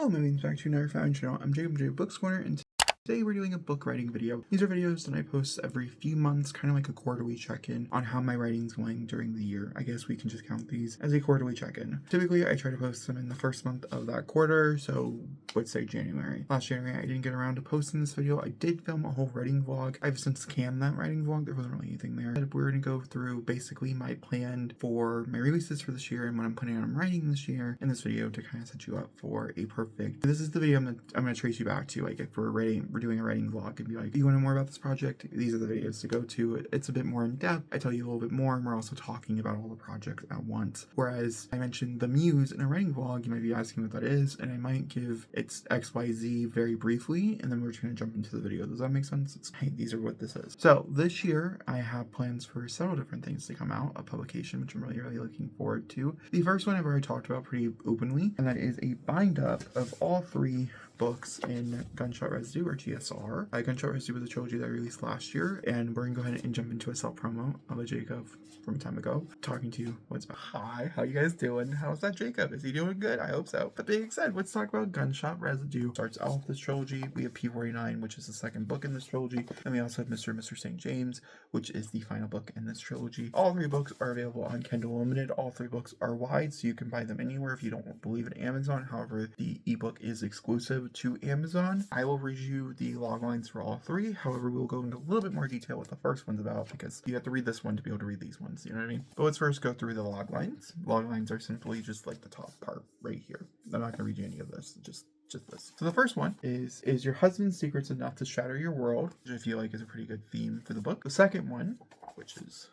Hello, my name's back to another found channel. I'm Jacob J Books Corner, and today we're doing a book writing video. These are videos that I post every few months, kind of like a quarterly check-in on how my writing's going during the year. I guess we can just count these as a quarterly check-in. Typically, I try to post them in the first month of that quarter, so let's say January. Last January, I didn't get around to posting this video. I did film a whole writing vlog. I've since canned that writing vlog. There wasn't really anything there. We're going to go through basically my plan for my releases for this year and what I'm planning on writing this year in this video to kind of set you up for a perfect... This is the video I'm going to trace you back to, like if we're doing a writing vlog and be like, you want to know more about this project? These are the videos to go to. It's a bit more in depth. I tell you a little bit more, and we're also talking about all the projects at once. Whereas I mentioned the Muse in a writing vlog, you might be asking what that is, and I might give its XYZ very briefly, and then we're just going to jump into the video. Does that make sense? Hey, these are what this is. So this year, I have plans for several different things to come out, a publication, which I'm really looking forward to. The first one I've already talked about pretty openly, and that is a bind up of all three books in Gunshot Residue, or GSR. Gunshot Residue was a trilogy that I released last year, and we're gonna go ahead and jump into a self-promo of a Jacob from a time ago, talking to you what's about. Hi, how you guys doing? How's that Jacob? Is he doing good? I hope so. But being said, let's talk about Gunshot Residue. Starts off this trilogy. We have P49, which is the second book in this trilogy, and we also have Mr. St. James, which is the final book in this trilogy. All three books are available on Kindle Unlimited. All three books are wide, so you can buy them anywhere if you don't believe in Amazon. However, the ebook is exclusive to Amazon. I will read you the log lines for all three. However, we'll go into a little bit more detail what the first one's about, because you have to read this one to be able to read these ones, you know what I mean? But let's first go through the log lines. Log lines are simply just like the top part right here. I'm not going to read you any of this, just this. So the first one is your husband's secrets enough to shatter your world, which I feel like is a pretty good theme for the book. The second one, which is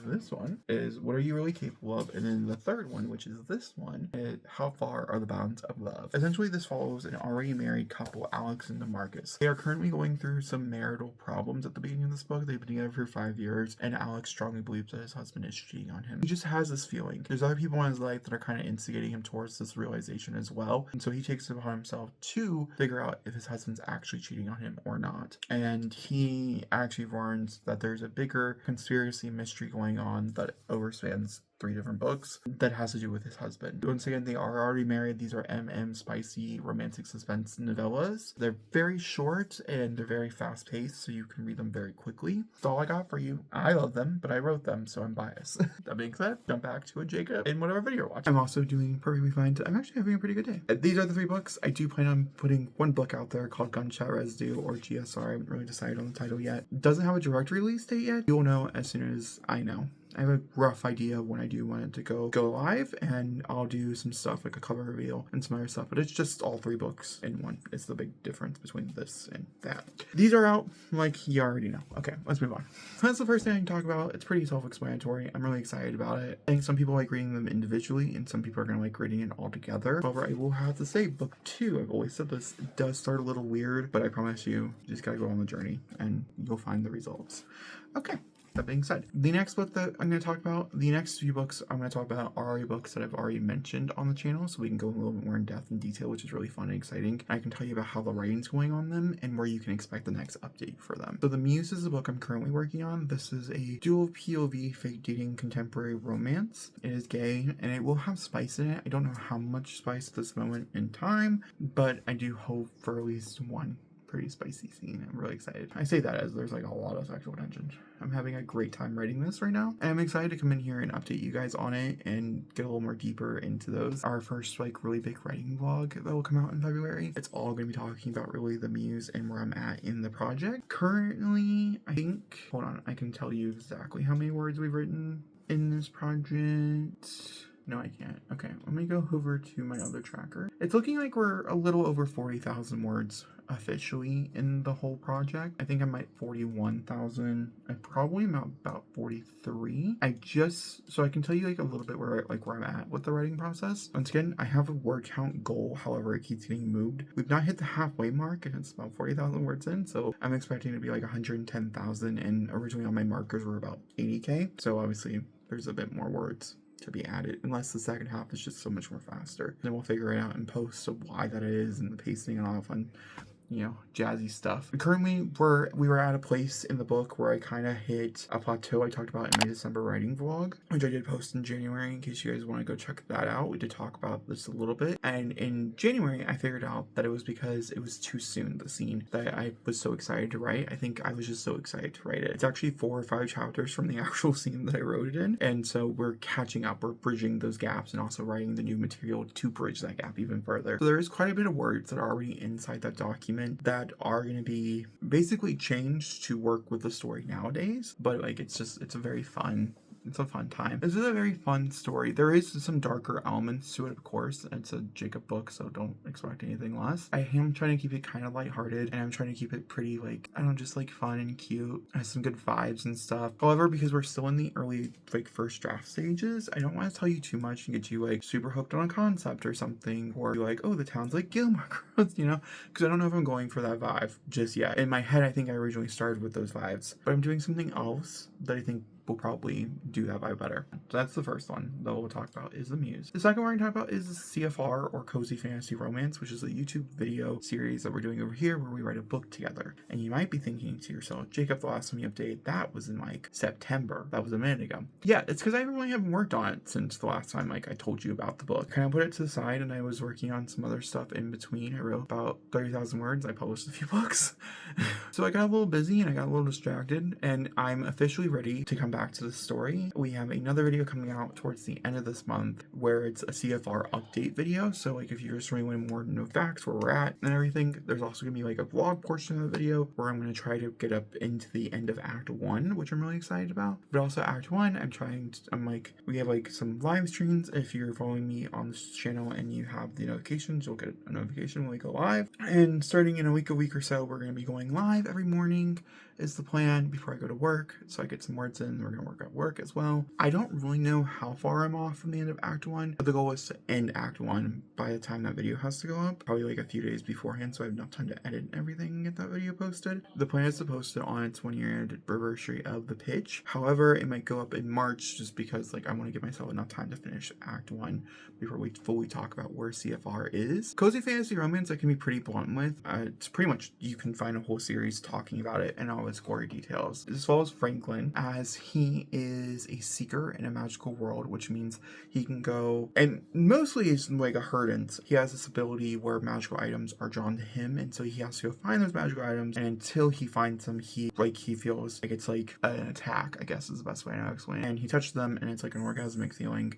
this one, is what are you really capable of? And then the third one, which is this one, is how far are the bounds of love? Essentially, this follows an already married couple, Alex and DeMarcus. They are currently going through some marital problems at the beginning of this book. They've been together for 5 years, and Alex strongly believes that his husband is cheating on him. He just has this feeling. There's other people in his life that are kind of instigating him towards this realization as well, and so he takes it upon himself to figure out if his husband's actually cheating on him or not. And he actually warns that there's a bigger conspiracy mystery going on that overspans 3 different books that has to do with his husband. Once again, they are already married. These are spicy romantic suspense novellas. They're very short and they're very fast paced, so you can read them very quickly. That's all I got for you. I love them, but I wrote them, so I'm biased. That being said, jump back to a Jacob in whatever video you're watching. I'm also doing perfectly fine. I'm actually having a pretty good day. These are the 3 books. I do plan on putting one book out there called Gunshot Residue, or GSR. I haven't really decided on the title yet. It doesn't have a direct release date yet. You'll know as soon as I know. I have a rough idea of when I do want it to go live, and I'll do some stuff like a cover reveal and some other stuff, but it's just all 3 books in one. It's the big difference between this and that. These are out, like you already know. Okay, let's move on. That's the first thing I can talk about. It's pretty self-explanatory. I'm really excited about it. I think some people like reading them individually, and some people are going to like reading it all together. However, I will have to say, book 2, I've always said this, it does start a little weird, but I promise you just gotta go on the journey, and you'll find the results. Okay. That being said, the next book that I'm going to talk about, the next few books I'm going to talk about are already books that I've already mentioned on the channel, so we can go a little bit more in depth and detail, which is really fun and exciting. I can tell you about how the writing's going on them and where you can expect the next update for them. So The Muse is the book I'm currently working on. This is a dual POV fake dating contemporary romance. It is gay, and it will have spice in it. I don't know how much spice at this moment in time, but I do hope for at least one pretty spicy scene. I'm really excited. I say that as there's like a lot of sexual tension. I'm having a great time writing this right now, and I'm excited to come in here and update you guys on it and get a little more deeper into those. Our first like really big writing vlog that will come out in February. It's all going to be talking about really the Muse and where I'm at in the project. Currently, I think, hold on, I can tell you exactly how many words we've written in this project. No, I can't. Okay, let me go over to my other tracker. It's looking like we're a little over 40,000 words officially in the whole project. I think I'm at 41,000. I probably am at about 43. So I can tell you like a little bit where I'm at with the writing process. Once again, I have a word count goal. However, it keeps getting moved. We've not hit the halfway mark, and it's about 40,000 words in. So I'm expecting to be like 110,000. And originally on my markers were about 80K. So obviously there's a bit more words to be added, unless the second half is just so much more faster. Then we'll figure it out in post of why that is and the pacing and all that fun you know, jazzy stuff. Currently, we were at a place in the book where I kind of hit a plateau I talked about in my December writing vlog, which I did post in January in case you guys want to go check that out. We did talk about this a little bit. And in January, I figured out that it was because it was too soon, the scene that I was so excited to write. I think I was just so excited to write it. It's actually 4 or 5 chapters from the actual scene that I wrote it in. And so we're catching up, we're bridging those gaps and also writing the new material to bridge that gap even further. So there is quite a bit of words that are already inside that document that are going to be basically changed to work with the story nowadays. But like, it's a very fun, it's a fun time. This is a very fun story. There is some darker elements to it, of course. It's a Jacob book, so don't expect anything less. I am trying to keep it kind of lighthearted, and I'm trying to keep it pretty, like, I don't know, just like fun and cute. It has some good vibes and stuff. However, because we're still in the early, like, first draft stages, I don't want to tell you too much and get you, like, super hooked on a concept or something, or be like, oh, the town's like Gilmore Girls, you know? Because I don't know if I'm going for that vibe just yet. In my head, I think I originally started with those vibes, but I'm doing something else that I think will probably do that vibe better. So that's the first one that we'll talk about, is the Muse. The second one we're going to talk about is the CFR, or Cozy Fantasy Romance, which is a YouTube video series that we're doing over here where we write a book together. And you might be thinking to yourself, Jacob, the last time you updated that was in like September. That was a minute ago. Yeah, it's because I really haven't worked on it since the last time like I told you about the book. Kind of put it to the side and I was working on some other stuff in between. I wrote about 30,000 words. I published a few books. So I got a little busy and I got a little distracted, and I'm officially ready to come back to the story. We have another video coming out towards the end of this month where it's a CFR update video. So like if you just really want more to know facts, where we're at and everything, there's also gonna be like a vlog portion of the video where I'm gonna try to get up into the end of Act 1, which I'm really excited about. But also Act 1, we have like some live streams. If you're following me on this channel and you have the notifications, you'll get a notification when we go live. And starting in a week or so, we're gonna be going live every morning is the plan before I go to work, so I get some words in. We're gonna work at work as well. I don't really know how far I'm off from the end of Act 1, but the goal is to end Act 1 by the time that video has to go up, probably like a few days beforehand, so I have enough time to edit everything and get that video posted. The plan is to post it on its 1-year anniversary of the pitch. However, it might go up in March just because like I want to give myself enough time to finish Act 1 before we fully talk about where CFR is. Cozy Fantasy Romance I can be pretty blunt with. It's pretty much, you can find a whole series talking about it and all its gory details. This follows Franklin as he is a seeker in a magical world, which means he can go, and mostly he's like a herdant. He has this ability where magical items are drawn to him, and so he has to go find those magical items, and until he finds them, he feels like it's like an attack, I guess is the best way to explain it. And he touches them and it's like an orgasmic feeling.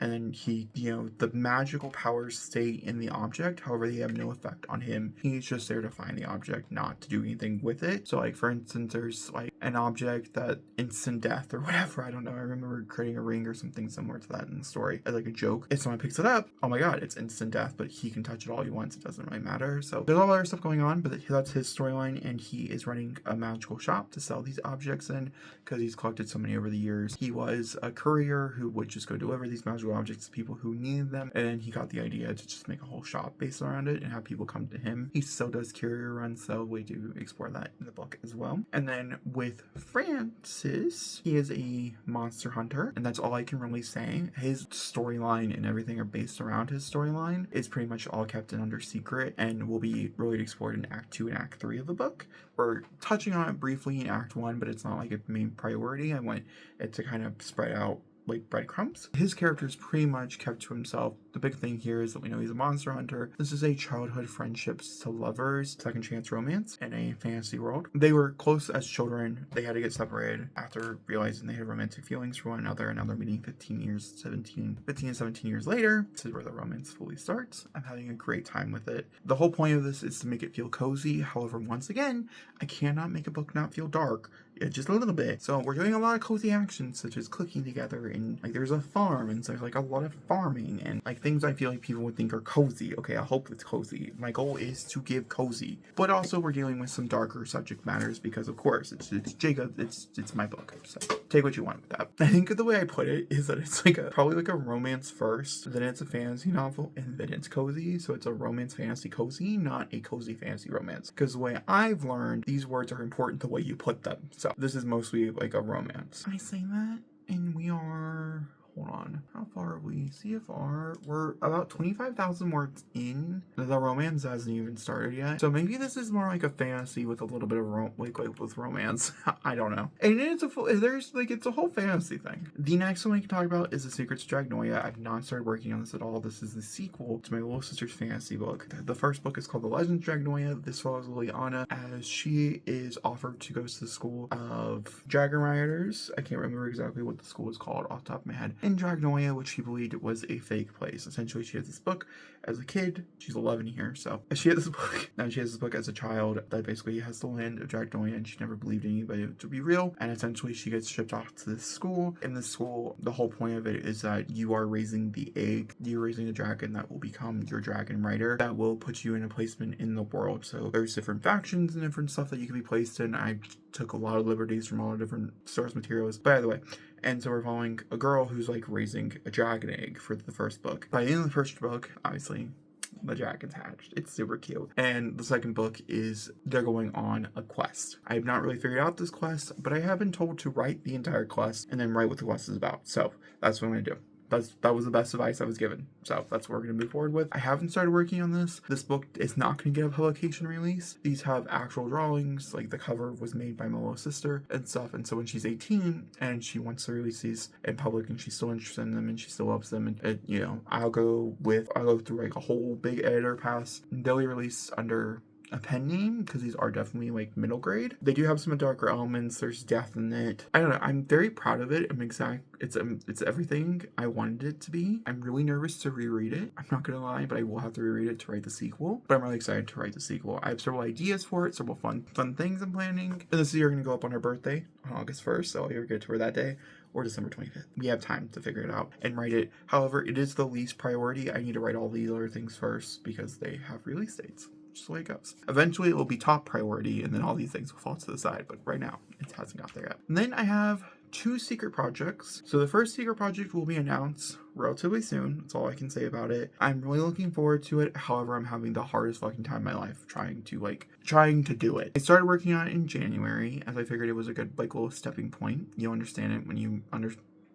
And then he, the magical powers stay in the object. However, they have no effect on him. He's just there to find the object, not to do anything with it. So like, for instance, there's like an object that instant death or whatever. I don't know. I remember creating a ring or something similar to that in the story as like a joke. If someone picks it up, oh my God, it's instant death, but he can touch it all he wants. It doesn't really matter. So there's all other stuff going on, but that's his storyline. And he is running a magical shop to sell these objects in because he's collected so many over the years. He was a courier who would just go deliver these magical objects to people who needed them, and then he got the idea to just make a whole shop based around it and have people come to him. He still does courier runs, so we do explore that in the book as well. And then with Francis, he is a monster hunter, and that's all I can really say. His storyline and everything are based around his storyline. It's pretty much all kept in under secret and will be really explored in Act 2 and Act 3 of the book. We're touching on it briefly in Act 1, but it's not like a main priority. I want it to kind of spread out like breadcrumbs. His character is pretty much kept to himself. The big thing here is that we know he's a monster hunter. This is a childhood friendships to lovers, second chance romance in a fantasy world. They were close as children. They had to get separated after realizing they had romantic feelings for one another. And now they're meeting 15 and 17 years later. This is where the romance fully starts. I'm having a great time with it. The whole point of this is to make it feel cozy. However, once again, I cannot make a book not feel dark. Just a little bit. So we're doing a lot of cozy actions such as cooking together, and like there's a farm, and so there's like a lot of farming and like things I feel like people would think are cozy. Okay, I hope it's cozy. My goal is to give cozy, but also we're dealing with some darker subject matters because of course it's Jacob, it's my book, so take what you want with that. I think the way I put it is that it's like probably like a romance first, then it's a fantasy novel, and then it's cozy. So it's a romance fantasy cozy, not a cozy fantasy romance, because the way I've learned, these words are important the way you put them. So this is mostly like a romance. I say that, and we are, hold on. How far are we? CFR? We're about 25,000 words in. The romance hasn't even started yet. So maybe this is more like a fantasy with a little bit of like with romance. I don't know. And it's it's a whole fantasy thing. The next one we can talk about is The Secrets of Dragonilla. I've not started working on this at all. This is the sequel to my little sister's fantasy book. The first book is called The Legends of Dragonilla. This follows Liliana as she is offered to go to the school of dragon riders. I can't remember exactly what the school is called off the top of my head. In Dragonilla, which she believed was a fake place. Essentially, she has this book as a kid. She's 11 here, so she has this book. Now she has this book as a child that basically has the land of Dragonilla, and she never believed anybody to be real. And essentially, she gets shipped off to this school. In this school, the whole point of it is that you are raising the egg. You're raising the dragon that will become your dragon rider. That will put you in a placement in the world. So there's different factions and different stuff that you can be placed in. I took a lot of liberties from all the different source materials. But either way. And so we're following a girl who's like raising a dragon egg for the first book. By the end of the first book, obviously, the dragon's hatched. It's super cute. And the second book is they're going on a quest. I have not really figured out this quest, but I have been told to write the entire quest and then write what the quest is about. So that's what I'm going to do. That was the best advice I was given. So that's what we're going to move forward with. I haven't started working on this. This book is not going to get a publication release. These have actual drawings. Like the cover was made by my little sister and stuff. And so when she's 18 and she wants to release these in public and she's still interested in them and she still loves them, and you know, I'll go through like a whole big editor pass. They'll be released under a pen name because these are definitely like middle grade. They do have some darker elements. There's death in it. I don't know. I'm very proud of it. It's everything I wanted it to be. I'm really nervous to reread it. I'm not gonna lie, but I will have to reread it to write the sequel. But I'm really excited to write the sequel. I have several ideas for it, several fun things I'm planning. And this is gonna go up on her birthday on August 1st, so I'll either get to her that day or December 25th. We have time to figure it out and write it. However, it is the least priority. I need to write all the other things first because they have release dates. Just the way it goes. Eventually it will be top priority and then all these things will fall to the side, but right now it hasn't got there yet. And then I have 2 secret projects. So the first secret project will be announced relatively soon. That's all I can say about it. I'm really looking forward to it. However, I'm having the hardest fucking time in my life trying to do it. I started working on it in January as I figured it was a good like little stepping point. You'll understand it when you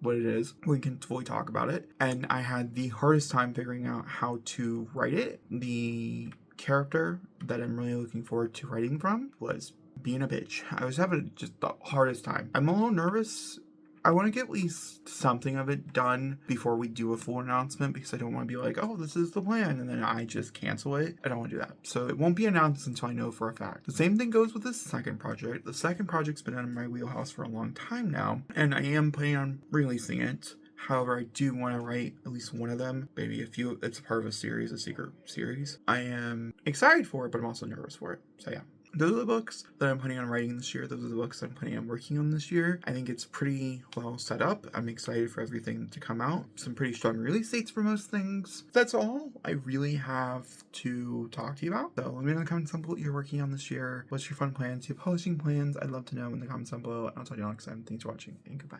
what it is. We can fully talk about it. And I had the hardest time figuring out how to write it. The character that I'm really looking forward to writing from was being a bitch. I was having just the hardest time. I'm a little nervous. I want to get at least something of it done before we do a full announcement because I don't want to be like, oh, this is the plan, and then I just cancel it. I don't want to do that. So it won't be announced until I know for a fact. The same thing goes with the second project. The second project's been out of my wheelhouse for a long time now, and I am planning on releasing it. However, I do want to write at least one of them, maybe a few. It's part of a series, a secret series. I am excited for it, but I'm also nervous for it. So yeah. Those are the books that I'm planning on writing this year. Those are the books I'm planning on working on this year. I think it's pretty well set up. I'm excited for everything to come out. Some pretty strong release dates for most things. That's all I really have to talk to you about. So let me know in the comments down below what you're working on this year. What's your fun plans? Your publishing plans? I'd love to know in the comments down below. And I'll tell you all next time. Thanks for watching and goodbye.